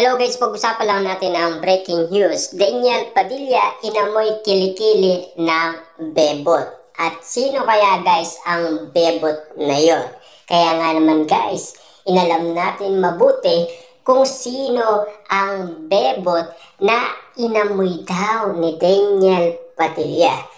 Hello guys, pag-usapan lang natin ang breaking news. Daniel Padilla inamoy kilikili ng bebot. At sino kaya guys ang bebot na yon? Kaya nga naman guys, inalam natin mabuti kung sino ang bebot na inamoy daw ni Daniel Padilla.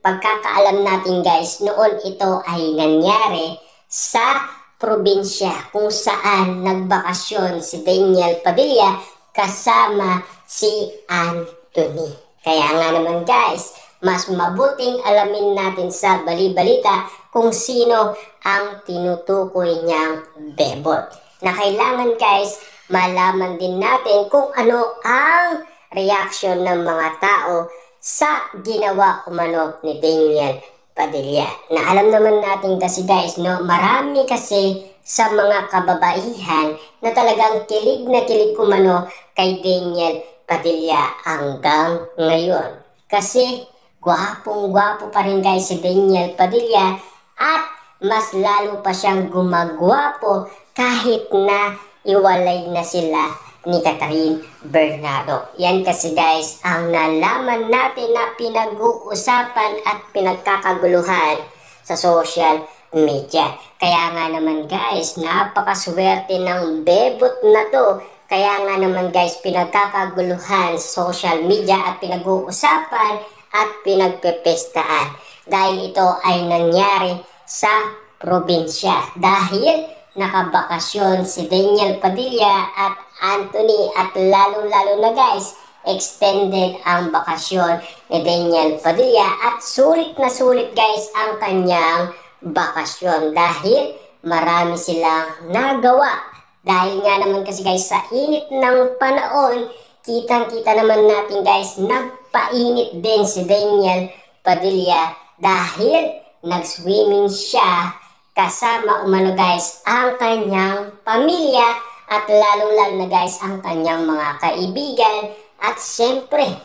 Pagkakaalam natin guys, noon ito ay nangyari sa probinsya kung saan nagbakasyon si Daniel Padilla kasama si Anthony. Kaya nga naman guys, mas mabuting alamin natin sa bali-balita kung sino ang tinutukoy niyang bebot. Na kailangan guys, malaman din natin kung ano ang reaksyon ng mga tao sa ginawa umano ni Daniel Padilla. Na alam naman natin kasi guys, no, marami kasi sa mga kababaihan na talagang kilig na kilig umano kay Daniel Padilla hanggang ngayon. Kasi gwapong-gwapo pa rin guys si Daniel Padilla at mas lalo pa siyang gumagwapo kahit na iwalay na sila ni Catherine Bernardo. Yan kasi guys ang nalaman natin na pinag-uusapan at pinagkakaguluhan sa social media. Kaya nga naman guys, napakaswerte ng bebot na to. Kaya nga naman guys, pinagkakaguluhan sa social media at pinag-uusapan at pinagpepestaan. Dahil ito ay nangyari sa probinsya. Dahil nakabakasyon si Daniel Padilla at Anthony at lalo-lalo na guys, extended ang bakasyon ni Daniel Padilla at sulit na sulit guys ang kanyang bakasyon dahil marami silang nagawa. Dahil nga naman kasi guys sa init ng panahon, kitang-kita naman natin guys, nagpainit din si Daniel Padilla dahil nag-swimming siya kasama umano guys ang kanyang pamilya at lalong-lalo na guys ang kanyang mga kaibigan at siyempre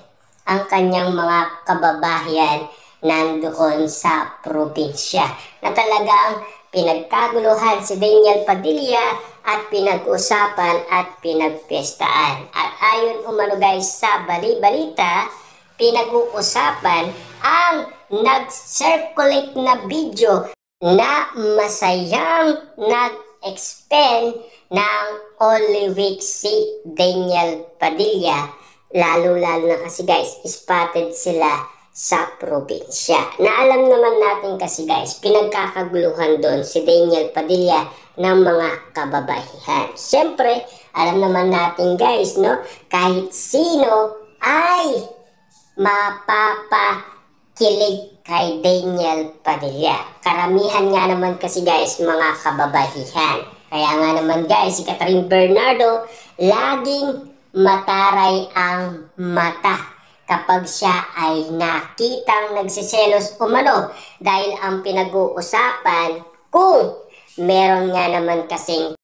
ang kanyang mga kababayan nandoon sa probinsya. Na talagang pinagkaguluhan si Daniel Padilla at pinag-usapan at pinagpestaan. At ayon umano guys sa bali-balita, pinag-uusapan ang nag-circulate na video na masayang nag-expend ng Holy Week si Daniel Padilla. Lalo-lalo na kasi guys, spotted sila sa probinsya. Na alam naman natin kasi guys, pinagkakaguluhan doon si Daniel Padilla ng mga kababaihan. Siyempre, alam naman natin guys, no, kahit sino ay mapapakilig kay Daniel Padilla. Karamihan nga naman kasi guys, mga kababaihan. Kaya nga naman guys, si Catherine Bernardo, laging mataray ang mata kapag siya ay nakitang nagsiselos umano dahil ang pinag-uusapan kung meron nga naman kasing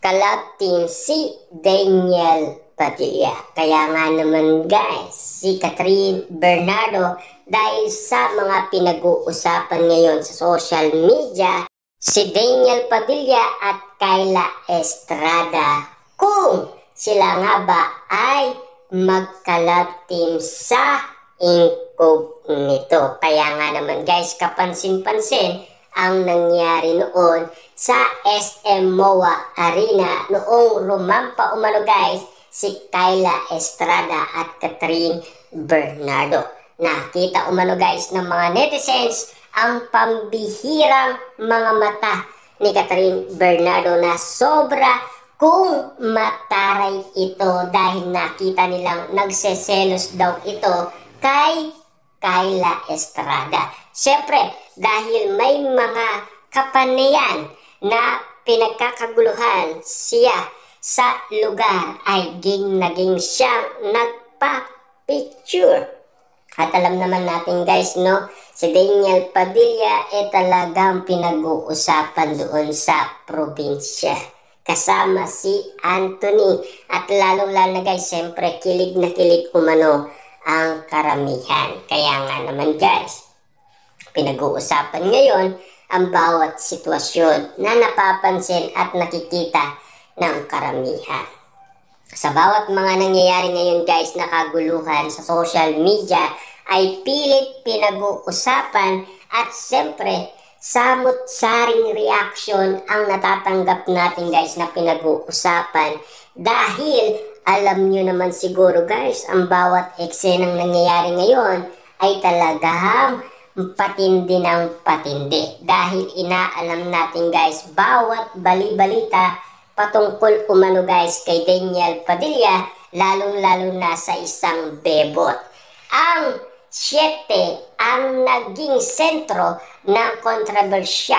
collab team si Daniel Padilla. Kaya nga naman guys, si Catherine Bernardo dahil sa mga pinag-uusapan ngayon sa social media, si Daniel Padilla at Kayla Estrada kung sila nga ba ay mag-collab team sa Incognito. Kaya nga naman guys, kapansin-pansin ang nangyari noon sa SM MOA Arena noong rumampa umano guys si Kayla Estrada at Catherine Bernardo. Nakita umano guys ng mga netizens ang pambihirang mga mata ni Catherine Bernardo na sobra kung mataray ito dahil nakita nilang nagseselos daw ito kay Kayla Estrada. Siyempre, dahil may mga kapanayan na pinagkakaguluhan siya sa lugar ay naging siyang nagpa-picture. At alam naman natin guys, no, si Daniel Padilla talagang pinag-uusapan doon sa probinsya. Kasama si Anthony at lalong-lalo na guys, siyempre kilig na kilig umano ang karamihan. Kaya nga naman guys, pinag-uusapan ngayon ang bawat sitwasyon na napapansin at nakikita ng karamihan. Sa bawat mga nangyayari ngayon guys na kaguluhan sa social media ay pilit pinag-uusapan at siyempre samot-saring reaction ang natatanggap natin guys na pinag-uusapan dahil alam nyo naman siguro guys ang bawat eksenang nangyayari ngayon ay talagang patindi ng patindi dahil inaalam natin guys bawat bali-balita patungkol umano guys kay Daniel Padilla, lalong-lalo na sa isang bebot. Ang 7 ang naging sentro ng kontrobersya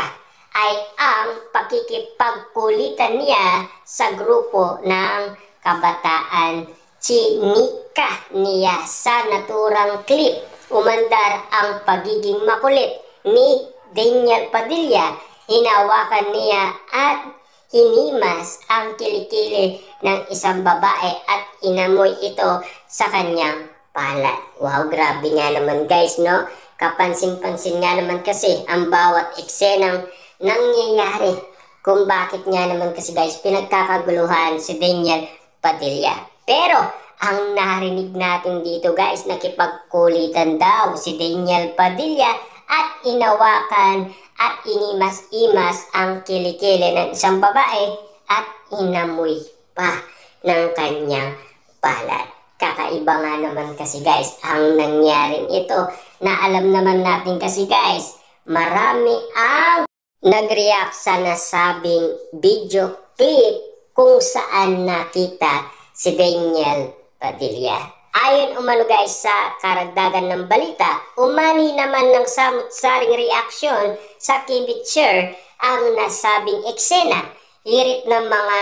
ay ang pakikipagkulitan niya sa grupo ng kabataan. Chinika niya sa naturang clip. Umandar ang pagiging makulit ni Daniel Padilla. Hinawakan niya at hinimas ang kilikili ng isang babae at inamoy ito sa kanyang palad. Wow, grabe nga naman guys, no? Kapansin-pansin nga naman kasi ang bawat eksenang nangyayari kung bakit nga naman kasi guys pinagkakaguluhan si Daniel Padilla. Pero ang narinig natin dito guys, nakipagkulitan daw si Daniel Padilla at inawakan at inimas-imas ang kilikili ng isang babae at inamoy pa ng kanyang palad. Kakaiba nga naman kasi guys ang nangyaring ito na alam naman natin kasi guys marami ang nag-react sa nasabing video clip kung saan nakita si Daniel Padilla. Ayon umano guys sa karagdagan ng balita, umani naman ng samut-saring reaksyon sa kibitser ang nasabing eksena. Hirit ng mga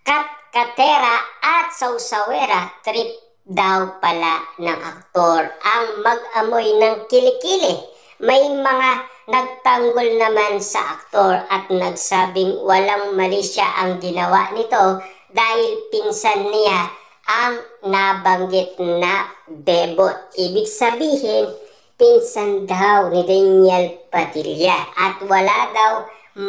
katkatera at sausawera, trip daw pala ng aktor ang mag-amoy ng kilikili. May mga nagtanggol naman sa aktor at nagsabing walang mali siya ang ginawa nito dahil pinsan niya ang nabanggit na bebot. Ibig sabihin, pinsan daw ni Daniel Padilla at wala daw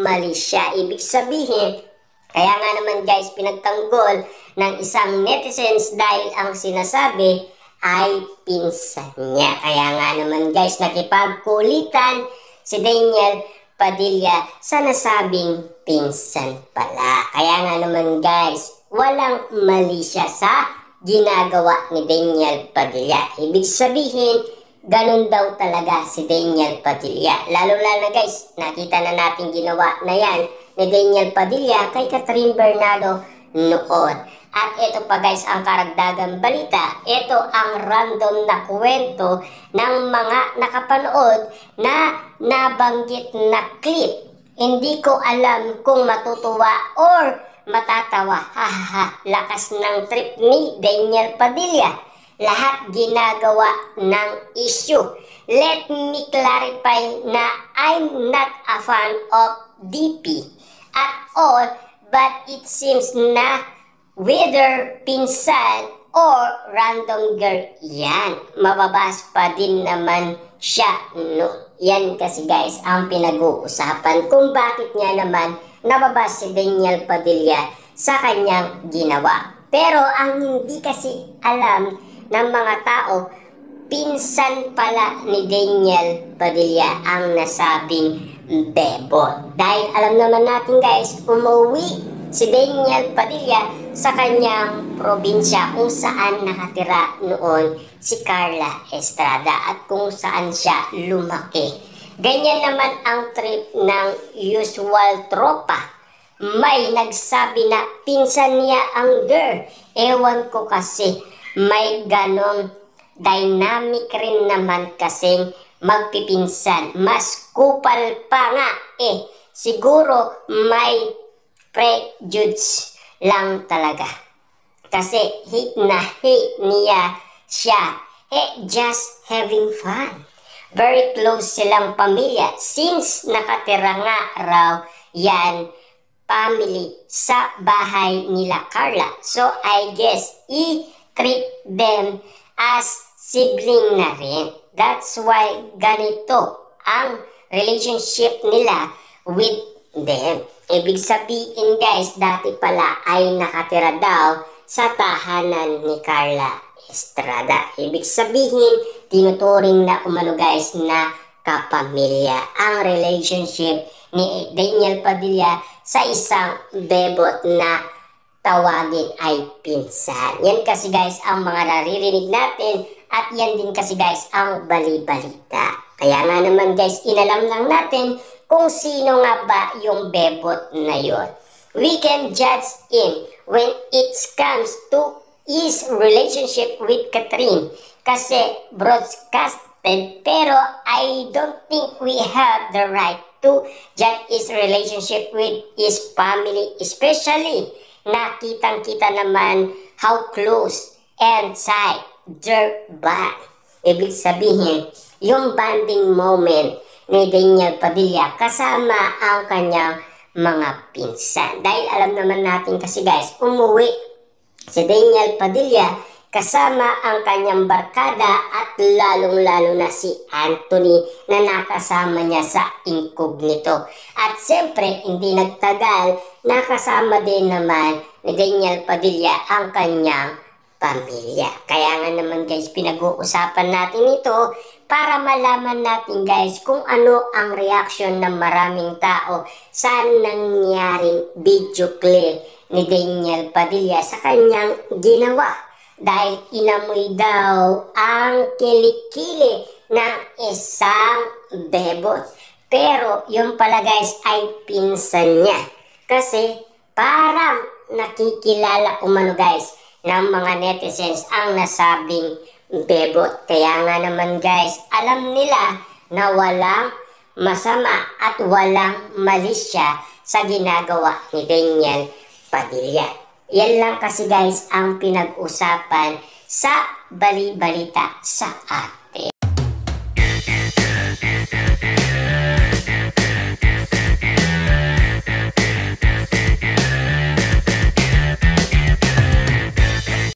mali siya. Ibig sabihin, kaya nga naman guys pinagtanggol ng isang netizens dahil ang sinasabi ay pinsan niya. Kaya nga naman guys nakipagkulitan si Daniel Padilla sa nasabing pinsan pala. Kaya nga naman guys walang mali siya sa ginagawa ni Daniel Padilla. Ibig sabihin, ganun daw talaga si Daniel Padilla. Lalo-lalo guys, nakita na natin ginawa na yan ni Daniel Padilla kay Catherine Bernardo noon. At ito pa guys ang karagdagang balita. Ito ang random na kwento ng mga nakapanood na nabanggit na clip. Hindi ko alam kung matutuwa or matatawa. Hahaha, lakas ng trip ni Daniel Padilla. Lahat ginagawa ng issue. Let me clarify na I'm not a fan of DP at all, but it seems na whether pinsan or random girl yan, mababas pa din naman siya, no? Yan kasi guys ang pinag-uusapan kung bakit nga naman nababas si Daniel Padilla sa kanyang ginawa. Pero ang hindi kasi alam ng mga tao, pinsan pala ni Daniel Padilla ang nasabing bebot. Dahil alam naman natin guys, umuwi si Daniel Padilla sa kanyang probinsya kung saan nakatira noon si Carla Estrada at kung saan siya lumaki. Ganyan naman ang trip ng usual tropa. May nagsabi na pinsan niya ang girl. Ewan ko kasi may ganong dynamic rin naman kasing magpipinsan. Mas kupal pa nga eh. Siguro may prejudice lang talaga. Kasi hate na hate niya siya. Just having fun. Very close silang pamilya since nakatira nga raw yan family sa bahay nila Carla. So I guess i-treat them as sibling na rin. That's why ganito ang relationship nila with them. Ibig sabihin guys, dati pala ay nakatira daw sa tahanan ni Carla Estrada. Ibig sabihin, tinuturing na umano guys na kapamilya ang relationship ni Daniel Padilla sa isang bebot na tawagin ay pinsan. Yan kasi guys ang mga naririnig natin at yan din kasi guys ang bali-balita. Kaya nga naman guys, inalam lang natin kung sino nga ba yung bebot na yon. We can judge him when it comes to his relationship with Catherine kasi broadcasted, pero I don't think we have the right to judge his relationship with his family, especially na kitang-kita naman how close and tight their bond. Ibig sabihin, yung bonding moment ni Daniel Padilla kasama ang kanyang mga pinsan. Dahil alam naman natin kasi guys, umuwi si Daniel Padilla kasama ang kanyang barkada at lalong-lalo na si Anthony na nakasama niya sa incognito. At siyempre, hindi nagtagal, nakasama din naman ni Daniel Padilla ang kanyang pamilya. Kaya nga naman guys, pinag-uusapan natin ito para malaman natin guys kung ano ang reaction ng maraming tao sa nangyaring video clip ni Daniel Padilla sa kanyang ginawa. Dahil inamoy daw ang kilikili ng isang bebot. Pero yung pala guys ay pinsan niya. Kasi parang nakikilala umano guys ng mga netizens ang nasabing bebot. Kaya nga naman guys, alam nila na walang masama at walang mali siya sa ginagawa ni Daniel Padilla. Yan lang kasi guys ang pinag-usapan sa bali-balita sa atin.